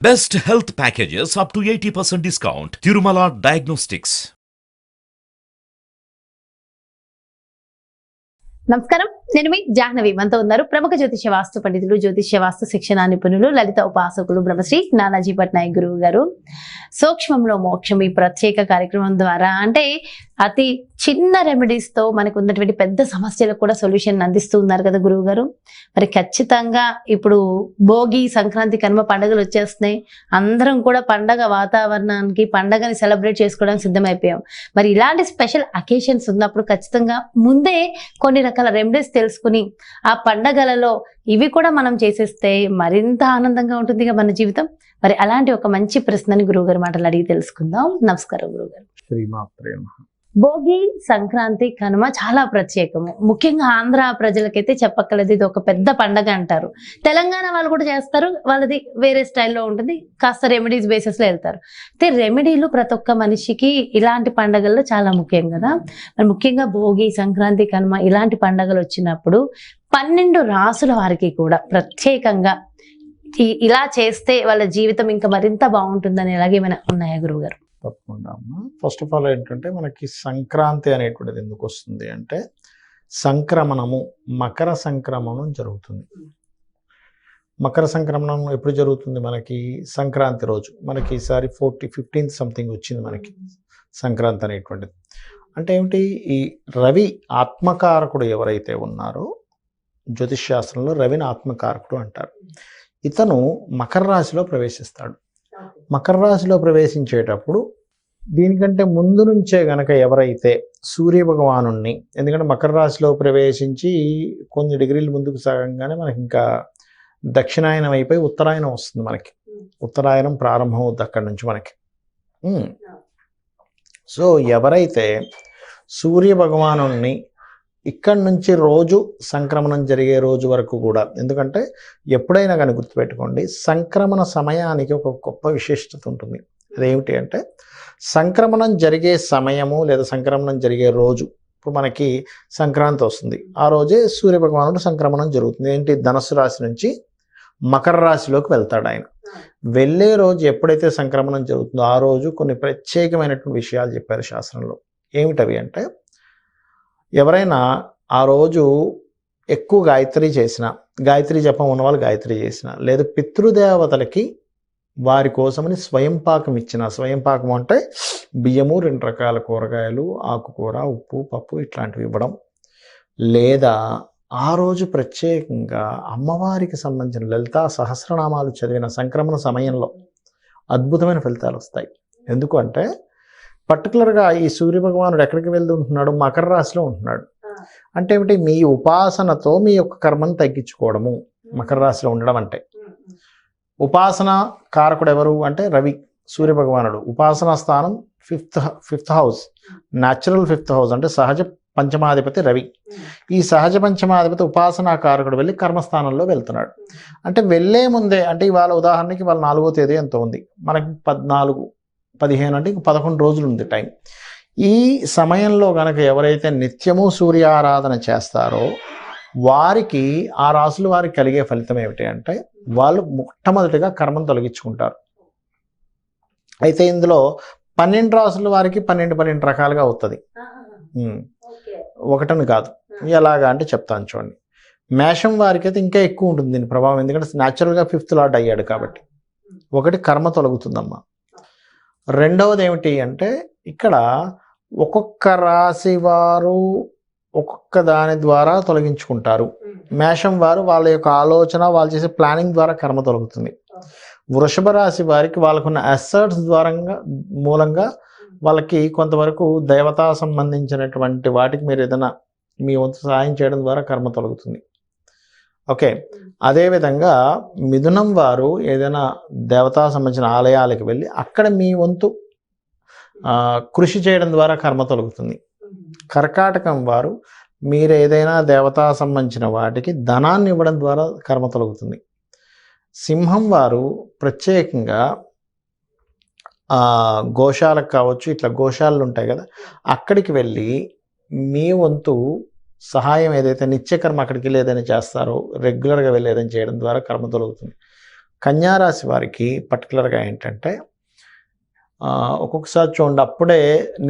Best health packages up to 80% discount. Tirumala Diagnostics. నమస్కారం, నేను మీ జాహ్నవి. మనతో ఉన్నారు ప్రముఖ జ్యోతిష్య వాస్తు పండితులు, జ్యోతిష్య వాస్తు శిక్షణ నిపుణులు, లలిత ఉపాసకులు బ్రహ్మశ్రీ నానాజీ పట్నాయక్ గురువు గారు. సూక్ష్మంలో మోక్షం ఈ ప్రత్యేక కార్యక్రమం ద్వారా అంటే అతి చిన్న రెమెడీస్ తో మనకు ఉన్నటువంటి పెద్ద సమస్యలకు కూడా సొల్యూషన్ అందిస్తూ ఉన్నారు కదా గురువు గారు. మరి ఖచ్చితంగా ఇప్పుడు భోగి, సంక్రాంతి, కనుమ పండుగలు వచ్చేస్తున్నాయి. అందరం కూడా పండగ వాతావరణానికి, పండగని సెలబ్రేట్ చేసుకోవడానికి సిద్ధమైపోయాం. మరి ఇలాంటి స్పెషల్ అకేషన్స్ ఉన్నప్పుడు ఖచ్చితంగా ముందే కొన్ని రకాల రెమెడీస్ తెలుసుకుని ఆ పండగలలో ఇవి కూడా మనం చేసేస్తే మరింత ఆనందంగా ఉంటుందిగా మన జీవితం. మరి అలాంటి ఒక మంచి ప్రశ్నని గురువుగారు మాటలు అడిగి తెలుసుకుందాం. నమస్కారం గురువుగారు. శ్రీమాత్రే నమః. భోగి, సంక్రాంతి, కనుమ చాలా ప్రత్యేకము. ముఖ్యంగా ఆంధ్ర ప్రజలకైతే చెప్పక్కర్లేదు, ఇది ఒక పెద్ద పండగ అంటారు. తెలంగాణ వాళ్ళు కూడా చేస్తారు, వాళ్ళది వేరే స్టైల్లో ఉంటుంది, కాస్త రెమెడీస్ బేసిస్ లో వెళ్తారు. అయితే రెమెడీలు ప్రతి ఒక్క మనిషికి ఇలాంటి పండగల్లో చాలా ముఖ్యం కదా. మరి ముఖ్యంగా భోగి, సంక్రాంతి, కనుమ ఇలాంటి పండగలు వచ్చినప్పుడు 12 రాసుల వారికి కూడా ప్రత్యేకంగా ఇలా చేస్తే వాళ్ళ జీవితం ఇంకా మరింత బాగుంటుందని ఎలాగేమైనా ఉన్నాయా గురువు గారు? తప్పకుండా అమ్మా. ఫస్ట్ ఆఫ్ ఆల్ ఏంటంటే మనకి సంక్రాంతి అనేటువంటిది ఎందుకు వస్తుంది అంటే సంక్రమణము, మకర సంక్రమణం జరుగుతుంది. మకర సంక్రమణం ఎప్పుడు జరుగుతుంది? మనకి సంక్రాంతి రోజు. మనకి ఈసారి 15th సంథింగ్ వచ్చింది మనకి సంక్రాంతి అనేటువంటిది. అంటే ఏమిటి? ఈ రవి ఆత్మకారకుడు ఎవరైతే ఉన్నారో జ్యోతిష్ శాస్త్రంలో రవిని ఆత్మకారకుడు అంటారు. ఇతను మకర రాశిలో ప్రవేశిస్తాడు. మకర రాశిలో ప్రవేశించేటప్పుడు దీనికంటే ముందు నుంచే గనక ఎవరైతే సూర్య భగవాను, ఎందుకంటే మకర రాశిలో ప్రవేశించి కొన్ని డిగ్రీలు ముందుకు సాగంగానే మనకి ఇంకా దక్షిణాయనం అయిపోయి ఉత్తరాయణం వస్తుంది. మనకి ఉత్తరాయణం ప్రారంభం అవుతుంది అక్కడి నుంచి మనకి. సో ఎవరైతే సూర్య భగవాను ఇక్కడి నుంచి రోజు సంక్రమణం జరిగే రోజు వరకు కూడా, ఎందుకంటే ఎప్పుడైనా కానీ గుర్తుపెట్టుకోండి, సంక్రమణ సమయానికి ఒక గొప్ప విశిష్టత ఉంటుంది. అదేమిటి అంటే సంక్రమణం జరిగే సమయము లేదా సంక్రమణం జరిగే రోజు. ఇప్పుడు మనకి సంక్రాంతి వస్తుంది, ఆ రోజే సూర్య భగవానుడు సంక్రమణం జరుగుతుంది. ఏంటి? ధనుసు రాశి నుంచి మకర రాశిలోకి వెళ్తాడు ఆయన. వెళ్ళే రోజు ఎప్పుడైతే సంక్రమణం జరుగుతుందో ఆ రోజు కొన్ని ప్రత్యేకమైనటువంటి విషయాలు చెప్పారు శాస్త్రంలో. ఏమిటవి అంటే, ఎవరైనా ఆ రోజు ఎక్కువ గాయత్రి చేసిన, గాయత్రి జపం ఉన్న వాళ్ళు గాయత్రి చేసిన, లేదా పితృదేవతలకి వారి కోసమని స్వయం పాకం ఇచ్చిన, స్వయం పాకం అంటే బియ్యము, 2 రకాల కూరగాయలు, ఆకుకూర, ఉప్పు, పప్పు ఇట్లాంటివి ఇవ్వడం, లేదా ఆ రోజు ప్రత్యేకంగా అమ్మవారికి సంబంధించిన లలితా సహస్రనామాలు చదివిన సంక్రమణ సమయంలో అద్భుతమైన ఫలితాలు వస్తాయి. ఎందుకు అంటే పర్టికులర్గా ఈ సూర్య భగవానుడు ఎక్కడికి వెళ్తూ ఉంటున్నాడు? మకర రాశిలో ఉంటున్నాడు. అంటే ఏమిటి? మీ ఉపాసనతో మీ యొక్క కర్మను తగ్గించుకోవడము మకర రాశిలో ఉండడం అంటే. ఉపాసన కారకుడు ఎవరు అంటే రవి, సూర్య భగవానుడు. ఉపాసనా స్థానం fifth house, natural 5th house అంటే సహజ పంచమాధిపతి రవి. ఈ సహజ పంచమాధిపతి ఉపాసనా కారకుడు వెళ్ళి కర్మస్థానంలో వెళ్తున్నాడు. అంటే వెళ్ళే ముందే, అంటే ఇవాళ ఉదాహరణకి వాళ్ళ 4వ తేదీ ఎంత ఉంది మనకి, 14, 15 అంటే ఇంక 11 రోజులు ఉంది టైం. ఈ సమయంలో కనుక ఎవరైతే నిత్యము సూర్య ఆరాధన చేస్తారో వారికి, ఆ రాసుల వారికి కలిగే ఫలితం ఏమిటి అంటే వాళ్ళు మొట్టమొదటిగా కర్మను తొలగించుకుంటారు. అయితే ఇందులో 12 రాసుల వారికి 12 రకాలుగా అవుతుంది. ఒకటని కాదు. ఎలాగా అంటే చెప్తాను చూడండి. మేషం వారికి అయితే ఇంకా ఎక్కువ ఉంటుంది దీని ప్రభావం, ఎందుకంటే న్యాచురల్గా 5th లార్డ్ అయ్యాడు కాబట్టి. ఒకటి కర్మ తొలగుతుందమ్మా. రెండవది ఏమిటి అంటే ఇక్కడ ఒక్కొక్క రాశి వారు ఒక్కొక్క దాని ద్వారా తొలగించుకుంటారు. మేషం వారు వాళ్ళ యొక్క ఆలోచన, వాళ్ళు చేసే ప్లానింగ్ ద్వారా కర్మ తొలగుతుంది. వృషభ రాశి వారికి వాళ్ళకున్న అసెట్స్ మూలంగా వాళ్ళకి కొంతవరకు దేవతా సంబంధించినటువంటి వాటికి మీరు ఏదైనా మీ వంతు సహాయం చేయడం ద్వారా కర్మ తొలగుతుంది. ఓకే. అదేవిధంగా మిథునం వారు ఏదైనా దేవతా సంబంధించిన ఆలయాలకు వెళ్ళి అక్కడ మీ వంతు కృషి చేయడం ద్వారా కర్మ తొలగుతుంది. కర్కాటకం వారు మీరు ఏదైనా దేవతా సంబంధించిన వాటికి ధనాన్ని ఇవ్వడం ద్వారా కర్మ తొలగుతుంది. సింహం వారు ప్రత్యేకంగా గోశాలకు కావచ్చు, ఇట్లా గోశాలలు ఉంటాయి కదా, అక్కడికి వెళ్ళి మీ వంతు సహాయం ఏదైతే నిత్యకర్మ అక్కడికి వెళ్ళి ఏదైనా చేస్తారో రెగ్యులర్గా వెళ్ళి ఏదైనా చేయడం ద్వారా కర్మ తొలగుతుంది. కన్యా రాశి వారికి పర్టికులర్గా ఏంటంటే ఒక్కొక్కసారి చూడండి, అప్పుడే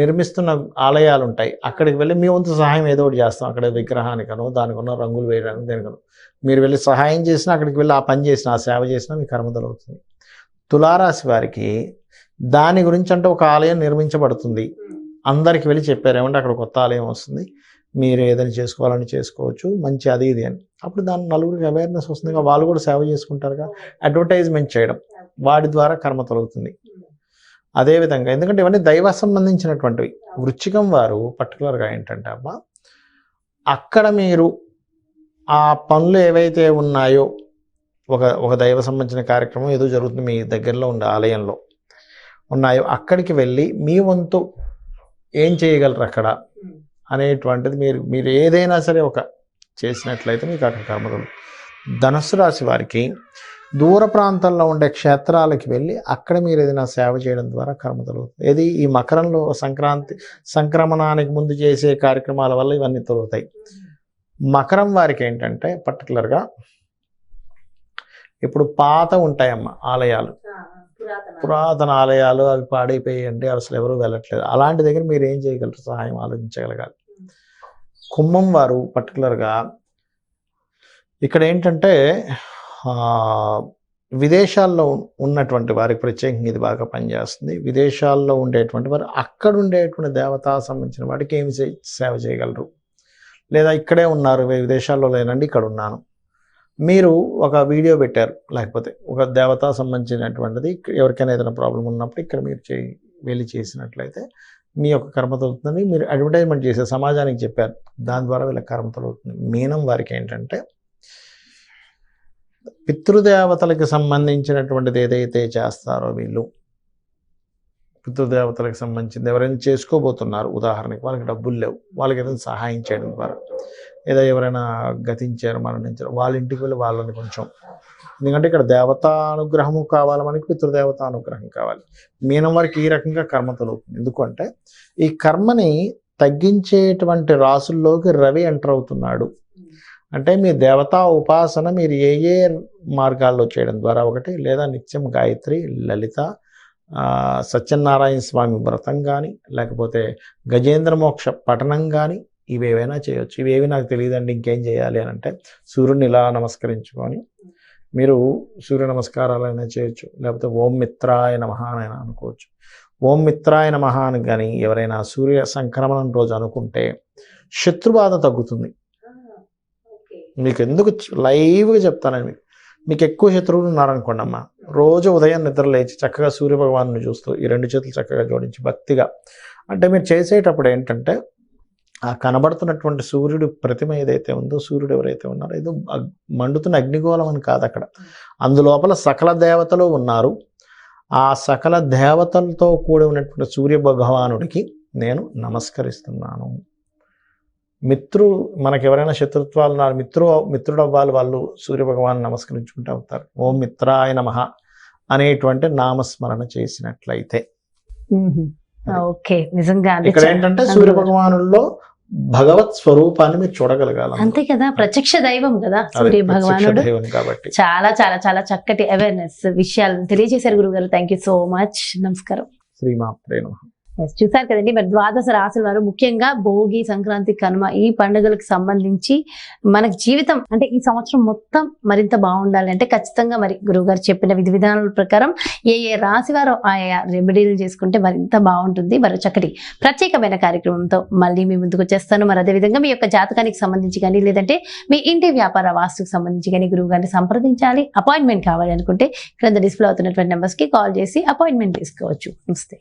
నిర్మిస్తున్న ఆలయాలు ఉంటాయి, అక్కడికి వెళ్ళి మీ వంతు సహాయం ఏదో ఒకటి చేస్తాం. అక్కడ విగ్రహానికనో దానికనో రంగులు వేయడానికి దేనికనో మీరు వెళ్ళి సహాయం చేసినా, అక్కడికి వెళ్ళి ఆ పని చేసినా, ఆ సేవ చేసినా మీ కర్మదలు అవుతుంది. తులారాశి వారికి దాని గురించి అంటే ఒక ఆలయం నిర్మించబడుతుంది, అందరికి వెళ్ళి చెప్పారు ఏమంటే అక్కడ కొత్త ఆలయం వస్తుంది, మీరు ఏదైనా చేసుకోవాలని చేసుకోవచ్చు, మంచి అది ఇది అని. అప్పుడు దాని నలుగురికి అవేర్నెస్ వస్తుంది, వాళ్ళు కూడా సేవ చేసుకుంటారుగా. అడ్వర్టైజ్మెంట్ చేయడం, వాడి ద్వారా కర్మ తొలగుతుంది. అదేవిధంగా ఎందుకంటే ఇవన్నీ దైవ సంబంధించినటువంటివి. వృశ్చికం వారు పర్టికులర్గా ఏంటంటే అబ్బా, అక్కడ మీరు ఆ పనులు ఏవైతే ఉన్నాయో, ఒక దైవ సంబంధించిన కార్యక్రమం ఏదో జరుగుతుంది మీ దగ్గరలో ఉండే ఆలయంలో ఉన్నాయో, అక్కడికి వెళ్ళి మీ వంతు ఏం చేయగలరు అక్కడ అనేటువంటిది మీరు ఏదైనా సరే ఒక చేసినట్లయితే మీకు అక్కడ కర్మలు. ధనుస్సు రాశి వారికి దూర ప్రాంతాల్లో ఉండే క్షేత్రాలకి వెళ్ళి అక్కడ మీరు ఏదైనా సేవ చేయడం ద్వారా కర్మ తొలుగుతుంది. ఏది ఈ మకరంలో సంక్రమణానికి ముందు చేసే కార్యక్రమాల వల్ల ఇవన్నీ తొలుగుతాయి. మకరం వారికి ఏంటంటే పర్టికులర్గా ఇప్పుడు పాత ఉంటాయమ్మ ఆలయాలు, పురాతన ఆలయాలు, అవి పాడైపోయాయండి, అసలు ఎవరు వెళ్ళట్లేదు, అలాంటి దగ్గర మీరు ఏం చేయగలరు, సహాయం ఆలోచించగలగాలి. కుంభం వారు పర్టికులర్గా ఇక్కడ ఏంటంటే విదేశాల్లో ఉన్నటువంటి వారికి ప్రత్యేకంగా ఇది బాగా పనిచేస్తుంది. విదేశాల్లో ఉండేటువంటి వారు అక్కడ ఉండేటువంటి దేవతా సంబంధించిన వాటికి ఏమి సేవ చేయగలరు, లేదా ఇక్కడే ఉన్నారు విదేశాల్లో లేనండి ఇక్కడ ఉన్నాను, మీరు ఒక వీడియో పెట్టారు, లేకపోతే ఒక దేవతా సంబంధించినటువంటిది ఎవరికైనా ఏదైనా ప్రాబ్లం ఉన్నప్పుడు ఇక్కడ మీరు వెళ్ళి చేసినట్లయితే మీ యొక్క కర్మ తొలుగుతుంది. మీరు అడ్వర్టైజ్మెంట్ చేసే సమాజానికి చెప్పారు, దాని ద్వారా వీళ్ళ కర్మ తొలుగుతుంది. మీనం వారికి ఏంటంటే పితృదేవతలకు సంబంధించినటువంటిది ఏదైతే చేస్తారో వీళ్ళు, పితృదేవతలకు సంబంధించింది ఎవరైనా చేసుకోబోతున్నారు, ఉదాహరణకి వాళ్ళకి డబ్బులు లేవు, వాళ్ళకి ఏదైనా సహాయం చేయడం ద్వారా, ఏదో ఎవరైనా గతించారు మరణించారు వాళ్ళ ఇంటికి వెళ్ళి వాళ్ళని కొంచెం, ఎందుకంటే ఇక్కడ దేవతా అనుగ్రహము కావాలి, మనకి పితృదేవత అనుగ్రహం కావాలి. మీనం వారికి ఈ రకంగా కర్మ తొలుగుతుంది. ఎందుకంటే ఈ కర్మని తగ్గించేటువంటి రాసుల్లోకి రవి ఎంటర్ అవుతున్నాడు. అంటే మీ దేవతా ఉపాసన మీరు ఏ మార్గాల్లో చేయడం ద్వారా, ఒకటి లేదా నిత్యం గాయత్రి, లలిత, సత్యనారాయణ స్వామి వ్రతం కానీ, లేకపోతే గజేంద్ర మోక్ష పఠనం కానీ, ఇవేవైనా చేయొచ్చు. ఇవేవి నాకు తెలియదండి ఇంకేం చేయాలి అని అంటే సూర్యుని ఇలా నమస్కరించుకొని మీరు సూర్య నమస్కారాలైనా చేయొచ్చు, లేకపోతే ఓం మిత్రాయ నమః అని అనుకోవచ్చు. ఓం మిత్రాయ నమః అని కానీ ఎవరైనా సూర్య సంక్రమణం రోజు అనుకుంటే శత్రుబాధ తగ్గుతుంది. మీకు ఎందుకు లైవ్గా చెప్తానండి, మీకు ఎక్కువ శత్రువులు ఉన్నారనుకోండి అమ్మ, రోజు ఉదయం నిద్ర లేచి చక్కగా సూర్య భగవాను చూస్తూ ఈ రెండు చేతులు చక్కగా జోడించి భక్తిగా, అంటే మీరు చేసేటప్పుడు ఏంటంటే ఆ కనబడుతున్నటువంటి సూర్యుడు ప్రతిమ ఏదైతే ఉందో, సూర్యుడు ఎవరైతే ఉన్నారో ఏదో మండుతున్న అగ్నిగోళం అని కాదు, అక్కడ అందులోపల సకల దేవతలు ఉన్నారు. ఆ సకల దేవతలతో కూడి ఉన్నటువంటి సూర్య భగవానుడికి నేను నమస్కరిస్తున్నాను. మనకి ఎవరైనా శత్రుత్వాలు ఉన్నారు, మిత్రుడు అవ్వాలి, వాళ్ళు సూర్య భగవాన్ నమస్కరించుకుంటూ అవుతారు. ఓం మిత్రాయ నమః అనేటువంటి నామస్మరణ చేసినట్లయితే. ఓకే, నిజంగా ఇక్కడ ఏంటంటే సూర్య భగవానుల్లో భగవత్ స్వరూపాన్ని మీరు చూడగలగాలి. అంతే కదా, ప్రత్యక్ష దైవం కదా సూర్య భగవానుడు. కాబట్టి చాలా చాలా చాలా చక్కటి అవేర్నెస్ విషయాలను తెలియజేశారు గురుగారు. Thank you so much. నమస్కారం. శ్రీమాత్రే నమః. చూసారు కదండి, మరి ద్వాదశ రాశుల వారు ముఖ్యంగా భోగి, సంక్రాంతి, కనుమ ఈ పండుగలకు సంబంధించి మనకి జీవితం అంటే ఈ సంవత్సరం మొత్తం మరింత బాగుండాలి అంటే ఖచ్చితంగా మరి గురువుగారు చెప్పిన విధి విధానాల ప్రకారం ఏ రాశి వారు ఆయా రెమెడీలు చేసుకుంటే మరింత బాగుంటుంది. మరి చక్కటి ప్రత్యేకమైన కార్యక్రమంతో మళ్ళీ మీ ముందుకు వచ్చేస్తాను. మరి అదేవిధంగా మీ యొక్క జాతకానికి సంబంధించి కానీ, లేదంటే మీ ఇంటి వ్యాపార వాస్తుకు సంబంధించి కానీ గురువు గారిని సంప్రదించాలి, అపాయింట్మెంట్ కావాలి అనుకుంటే క్రింద డిస్ప్లే అవుతున్నటువంటి నెంబర్స్ కి కాల్ చేసి అపాయింట్మెంట్ తీసుకోవచ్చు. నమస్తే.